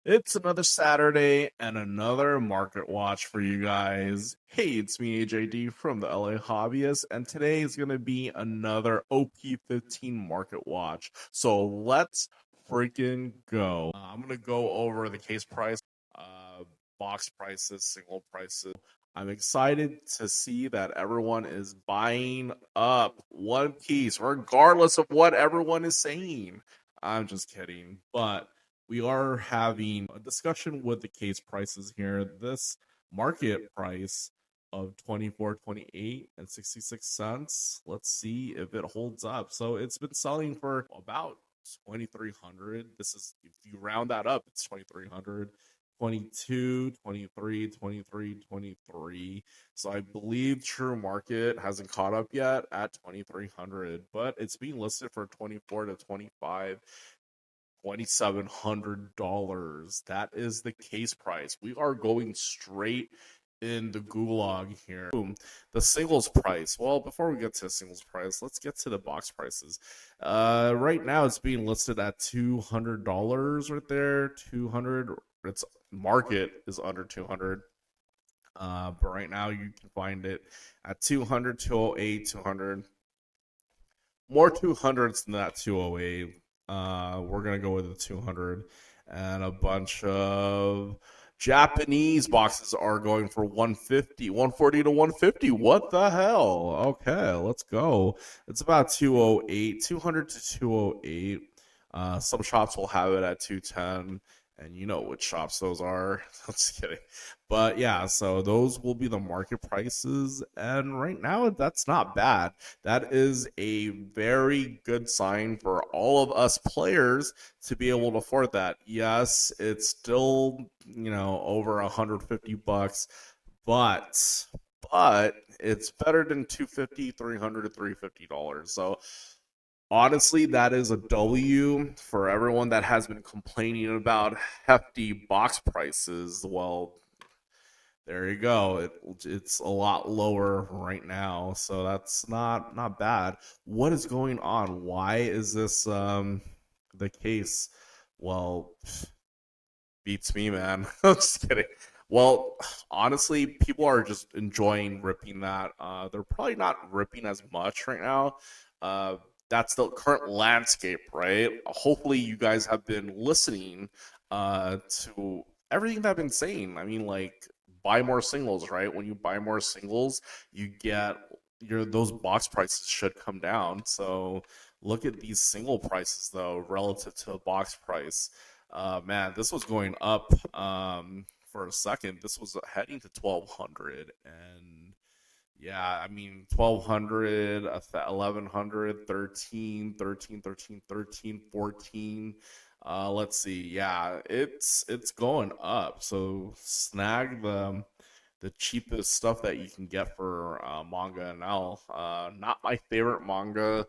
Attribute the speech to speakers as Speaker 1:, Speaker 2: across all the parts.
Speaker 1: It's another Saturday and another market watch for you guys. Hey, it's me, AJD from the LA Hobbyist, and today is going to be another OP-15 market watch. So let's freaking go. I'm going to go over the case price, uh, box prices, single prices. I'm excited to see that everyone is buying up One Piece, regardless of what everyone is saying. I'm just kidding, but we are having a discussion with the case prices here. This market price of 24.28 and 66 cents. Let's see if it holds up. So it's been selling for about 2300. This is, if you round that up, it's 2300. 22, 23, 23, 23. So I believe True Market hasn't caught up yet at 2300, but it's being listed for 24 to 25. $2,700. That is the case price. We are going straight in the gulag here. Boom. The singles price. Well, before we get to the singles price, let's get to the box prices. Right now it's being listed at $200 right there. 200. Its market is under 200. But right now you can find it at 200, 208, 200. More 200s than that 208. We're gonna go with the 200, and a bunch of Japanese boxes are going for 150, 140 to 150. What the hell? Okay, let's go. It's about 208, 200 to 208. Some shops will have it at 210, and you know which shops those are. I'm just kidding. But yeah, so those will be the market prices, and right now that's not bad. That is a very good sign for all of us players to be able to afford that. Yes, it's still, over 150 bucks, but it's better than 250, 300 to $350. So honestly, that is a W for everyone that has been complaining about hefty box prices. Well, there you go. It's a lot lower right now, so that's not bad. What is going on? Why is this the case? Well, beats me, man. I'm just kidding. Well, honestly, people are just enjoying ripping that. They're probably not ripping as much right now. Uh, that's the current landscape, right? Hopefully, you guys have been listening to everything that I've been saying. I mean, like, buy more singles, right? When you buy more singles, you get those box prices should come down. So look at these single prices though relative to the box price. Man, this was going up for a second. This was heading to 1200, and yeah, I mean 1200, 1100, 13, 13, 13, 13, 14. Let's see. Yeah, it's going up. So snag the cheapest stuff that you can get for manga and L. Not my favorite manga.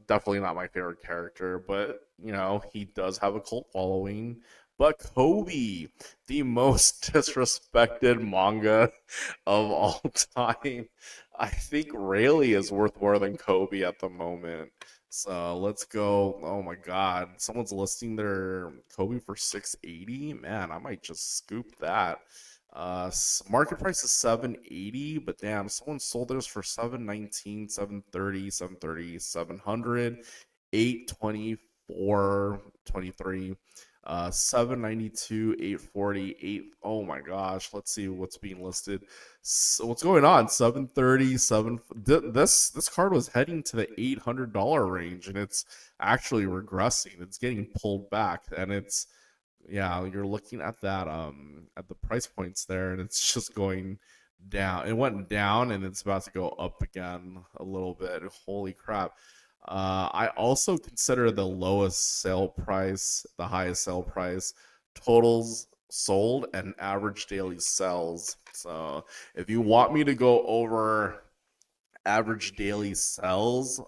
Speaker 1: Definitely not my favorite character, but he does have a cult following. But Kobe, the most disrespected manga of all time, I think Rayleigh is worth more than Kobe at the moment. So let's go. Oh my God, someone's listing their Kobe for 680. Man, I might just scoop that. Market price is 780, but damn, someone sold theirs for 719, 730, 730, 700, 824, 23, 792, 840, 8. Oh my gosh, let's see what's being listed. So what's going on? 730, 7. This card was heading to the $800 range, and it's actually regressing. It's getting pulled back, and it's, yeah, you're looking at that at the price points there, and it's just going down. It went down and it's about to go up again a little bit. Holy crap. I also consider the lowest sale price, the highest sale price, totals sold, and average daily sales. So if you want me to go over average daily sales,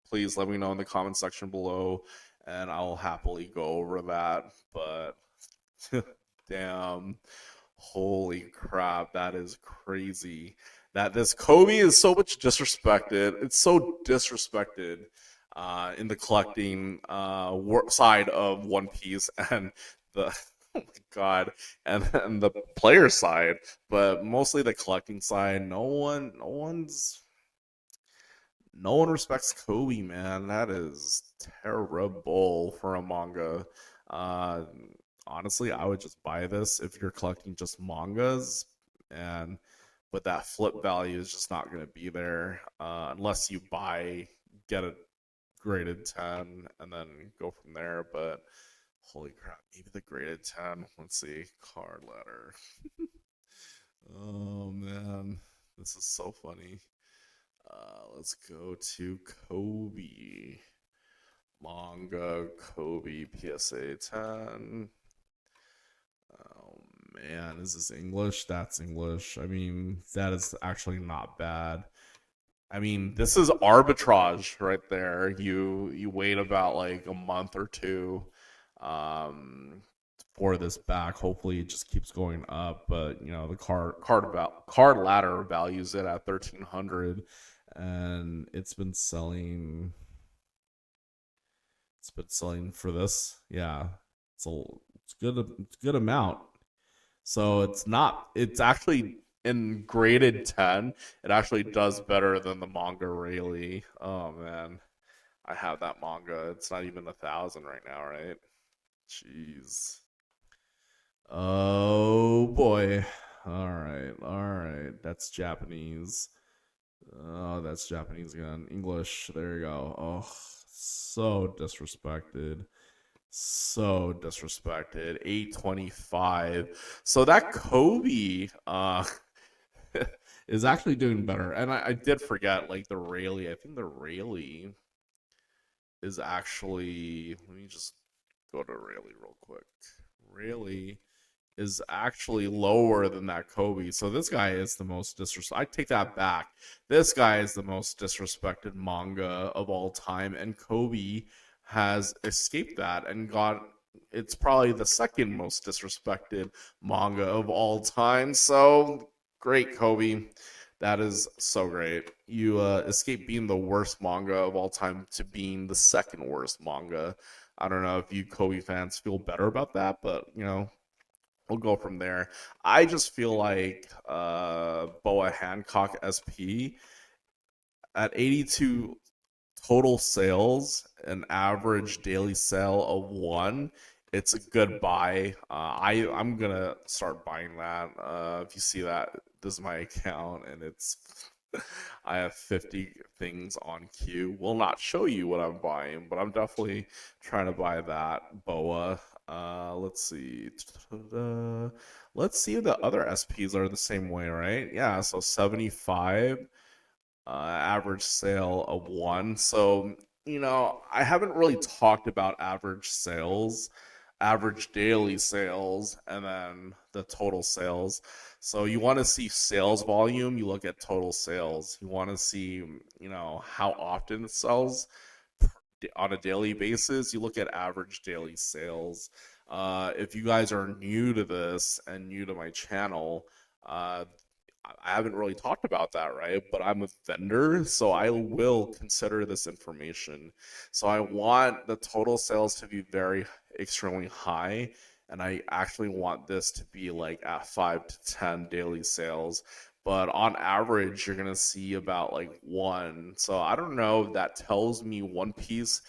Speaker 1: please let me know in the comment section below, and I'll happily go over that. But damn, holy crap, that is crazy. That this Kobe is so much disrespected. It's so disrespected in the collecting side of One Piece, and the oh my god, and the player side, but mostly the collecting side. No one respects Kobe, man. That is terrible for a manga. Uh, Honestly, I would just buy this if you're collecting just mangas, and but that flip value is just not going to be there unless you get a graded 10, and then go from there. But holy crap, maybe the graded 10. Let's see, card letter. Oh man, this is so funny. Let's go to Kobe. Manga, Kobe, PSA 10. Oh man, is this English? That's English. I mean, that is actually not bad. I mean, this is arbitrage right there. You wait about like a month or two um for this back. Hopefully it just keeps going up, but you know, the card ladder values it at 1300, and it's been selling for this. Yeah. It's good amount. So it's actually in graded 10, it actually does better than the manga really. Oh man. I have that manga. It's not even 1,000 right now, right? Jeez. Oh boy. All right. That's Japanese. Oh, that's Japanese again. English. There you go. Oh, so disrespected. So disrespected. 825. So that Kobe is actually doing better. And I did forget like the Rayleigh. I think the Rayleigh is actually, let me just go to Rayleigh real quick. Rayleigh is actually lower than that Kobe. So this guy is the most disrespected. I take that back. This guy is the most disrespected manga of all time, and Kobe has escaped that and got. It's probably the second most disrespected manga of all time. So great, Kobe. That is so great. You escaped being the worst manga of all time to being the second worst manga. I don't know if you Kobe fans feel better about that, but you know, we'll go from there. I just feel like Boa Hancock SP at 82 total sales, an average daily sale of one. It's a good buy. I'm gonna start buying that. If you see that, this is my account, and it's I have 50 things on queue. Will not show you what I'm buying, but I'm definitely trying to buy that boa. Let's see. Let's see if the other SPs are the same way, right? Yeah, so 75 average sale of one. So, you know, I haven't really talked about average sales, average daily sales, and then the total sales. So, you want to see sales volume, you look at total sales. You want to see, you know, how often it sells on a daily basis, you look at average daily sales. If you guys are new to this and new to my channel, uh, I haven't really talked about that, right? But I'm a vendor, so I will consider this information. So I want the total sales to be very extremely high, and I actually want this to be like at 5 to 10 daily sales. But on average, you're gonna see about like one. So I don't know if that tells me One Piece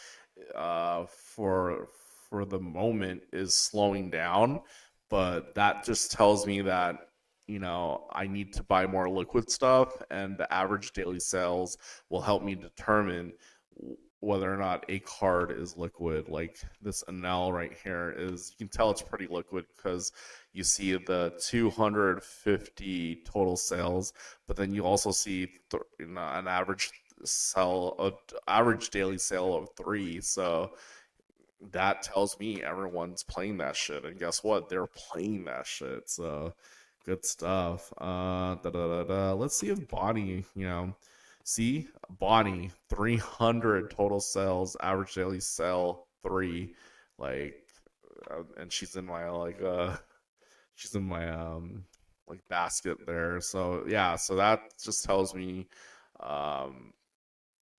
Speaker 1: for the moment is slowing down, but that just tells me that you know, I need to buy more liquid stuff, and the average daily sales will help me determine whether or not a card is liquid. Like this Enel right here is, you can tell it's pretty liquid because you see the 250 total sales, but then you also see an average daily sale of three. So that tells me everyone's playing that shit, and guess what? They're playing that shit. So good stuff. Let's see if Bonnie, you know, see Bonnie 300 total sales, average daily sale three, like, and she's in my like basket there. So yeah, so that just tells me um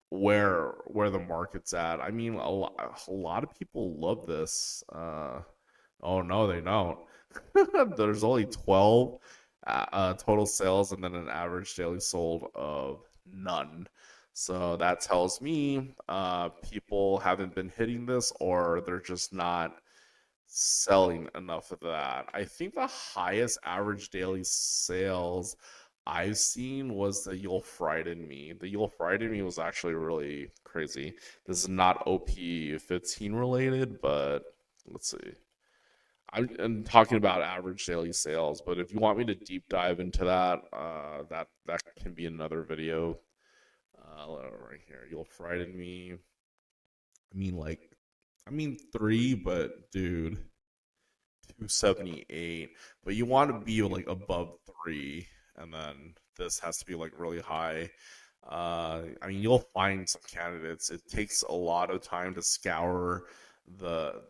Speaker 1: where the market's at. I mean, a lot of people love this. Oh no, they don't. There's only 12 total sales and then an average daily sold of none. So that tells me people haven't been hitting this or they're just not selling enough of that. I think the highest average daily sales I've seen was the You'll Frighten Me. The You'll Frighten Me was actually really crazy. This is not OP-15 related, but let's see. I'm talking about average daily sales, but if you want me to deep dive into that, that can be another video. Right here, You'll Frighten Me. I mean, like, I mean three, but dude, 278. But you want to be like above three, and then this has to be like really high. I mean, you'll find some candidates. It takes a lot of time to scour the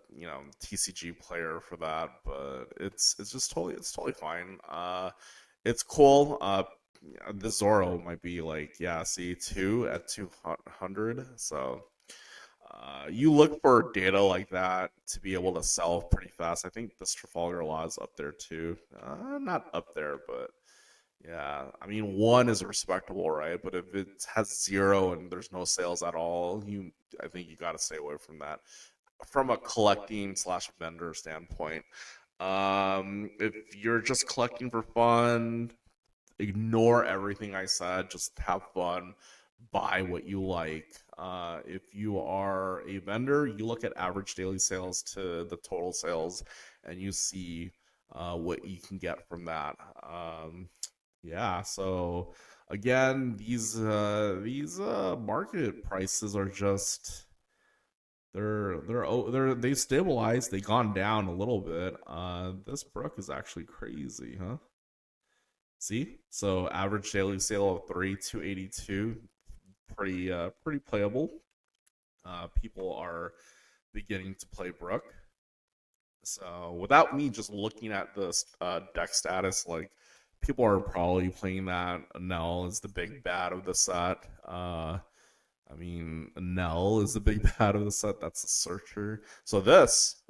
Speaker 1: TCG player for that, but it's just totally fine. It's cool. The Zoro might be like, yeah, see, 2 at 200. So you look for data like that to be able to sell pretty fast. I think this Trafalgar Law is up there too. Not up there, but yeah. I mean, one is respectable, right? But if it has zero and there's no sales at all, I think you got to stay away from that. From a collecting slash vendor standpoint, if you're just collecting for fun, ignore everything I said. Just have fun. Buy what you like. If you are a vendor, you look at average daily sales to the total sales, and you see what you can get from that. Yeah. So again, these market prices are just they stabilized. They gone down a little bit. This Brook is actually crazy, huh? See, so average daily sale of 282, pretty playable. People are beginning to play Brook. So without me just looking at this deck status, like people are probably playing that. Nell is the big bad of the set. I mean, Nell is the big bad of the set. That's the searcher. So this,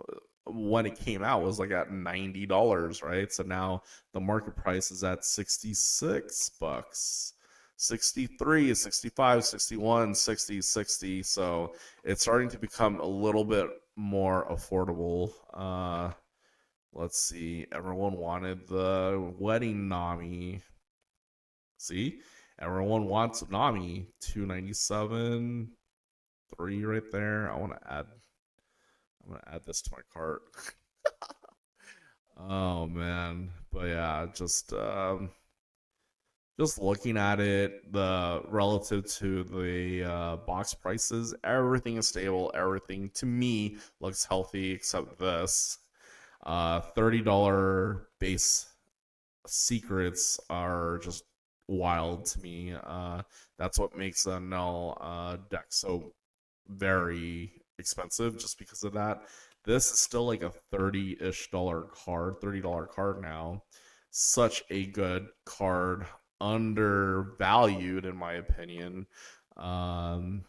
Speaker 1: when it came out, was like at $90, right? So now the market price is at $66, 63, 65, 61, 60, 60. So it's starting to become a little bit more affordable. Let's see. Everyone wanted the wedding Nami. See, everyone wants Nami. 297, three right there. I'm gonna add this to my cart. Oh man, but yeah, just looking at it, the relative to the box prices, everything is stable. Everything to me looks healthy except this. $30 base secrets are just wild to me. That's what makes a null deck so very expensive just because of that. This is still like a 30-ish dollar card, $30 card now. Such a good card, undervalued in my opinion. Um,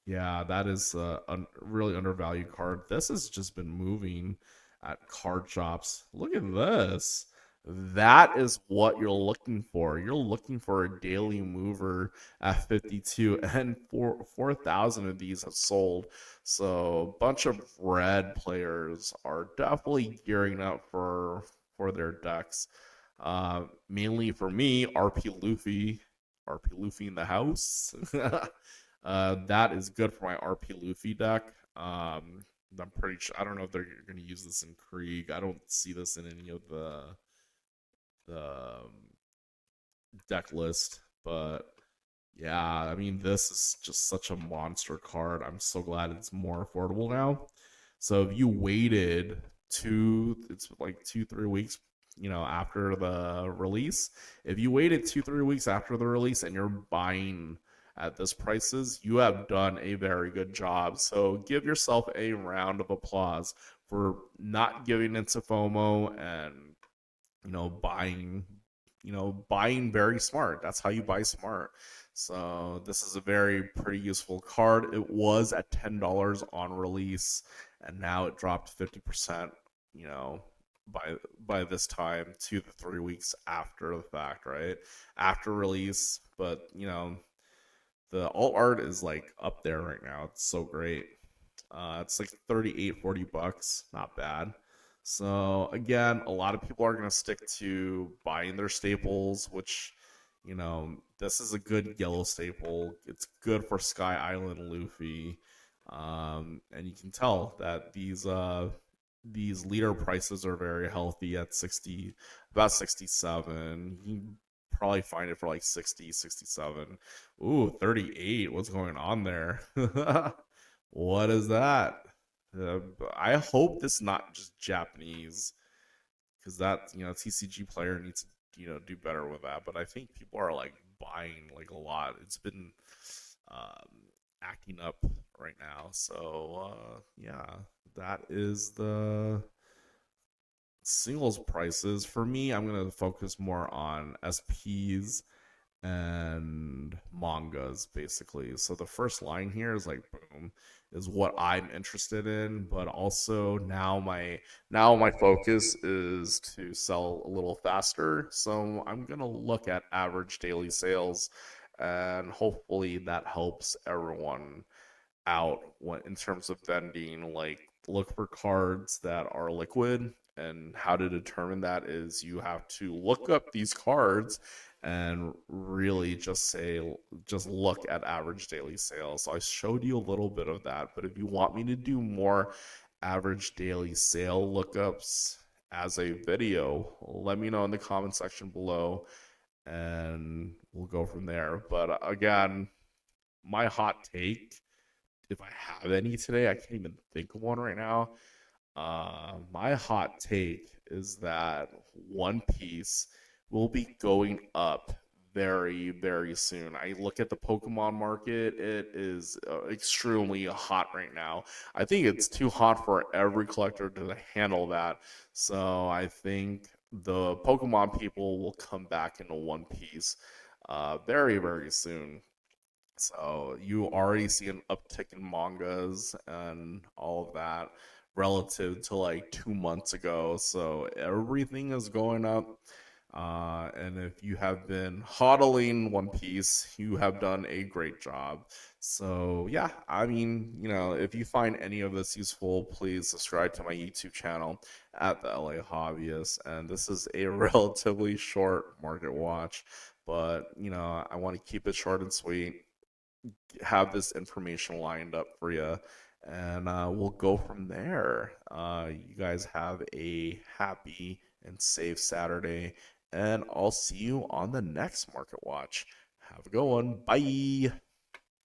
Speaker 1: yeah, that is a really undervalued card. This has just been moving at card shops. Look at this. That is what you're looking for. You're looking for a daily mover at 52, and 4,000 of these have sold. So a bunch of red players are definitely gearing up for their decks. Mainly for me, RP Luffy in the house. That is good for my RP Luffy deck. I'm pretty sure. I don't know if they're going to use this in Krieg. I don't see this in any of the deck list, but yeah, I mean, this is just such a monster card. I'm so glad it's more affordable now. So if you waited it's like 2-3 weeks, after the release. If you waited 2-3 weeks after the release and you're buying at this prices, you have done a very good job. So give yourself a round of applause for not giving into FOMO and buying buying very smart. That's how you buy smart. So this is a very pretty useful card. It was at $10 on release, and now it dropped 50% you know, by by this time, 2 to 3 weeks after the fact, right? After release, but the alt art is like up there right now. It's so great. It's like 38, $40, not bad. So again, a lot of people are gonna stick to buying their staples, which this is a good yellow staple. It's good for Sky Island Luffy, and you can tell that these leader prices are very healthy at 60, about 67. You can probably find it for like 60, 67. Ooh, 38. What's going on there? What is that? I hope this is not just Japanese, because that TCG player needs to do better with that. But I think people are like buying like a lot. It's been acting up right now. So yeah, that is the singles prices. For me, I'm gonna focus more on SPs and mangas basically. So the first line here is like boom is what I'm interested in, but also now my focus is to sell a little faster. So I'm going to look at average daily sales, and hopefully that helps everyone out in terms of vending. Like, look for cards that are liquid, and how to determine that is you have to look up these cards and really just look at average daily sales. So I showed you a little bit of that, but if you want me to do more average daily sale lookups as a video, let me know in the comment section below, and we'll go from there. But again, my hot take, if I have any today, I can't even think of one right now. My hot take is that One Piece will be going up very, very soon. I look at the Pokemon market, it is extremely hot right now. I think it's too hot for every collector to handle that. So I think the Pokemon people will come back into One Piece very, very soon. So you already see an uptick in mangas and all of that relative to like 2 months ago. So everything is going up. And if you have been hodling One Piece, you have done a great job. So yeah, I mean, if you find any of this useful, please subscribe to my YouTube channel at the LA Hobbyist. And this is a relatively short market watch, but I want to keep it short and sweet, have this information lined up for you, and we'll go from there. You guys have a happy and safe Saturday, and I'll see you on the next Market Watch. Have a good one. Bye.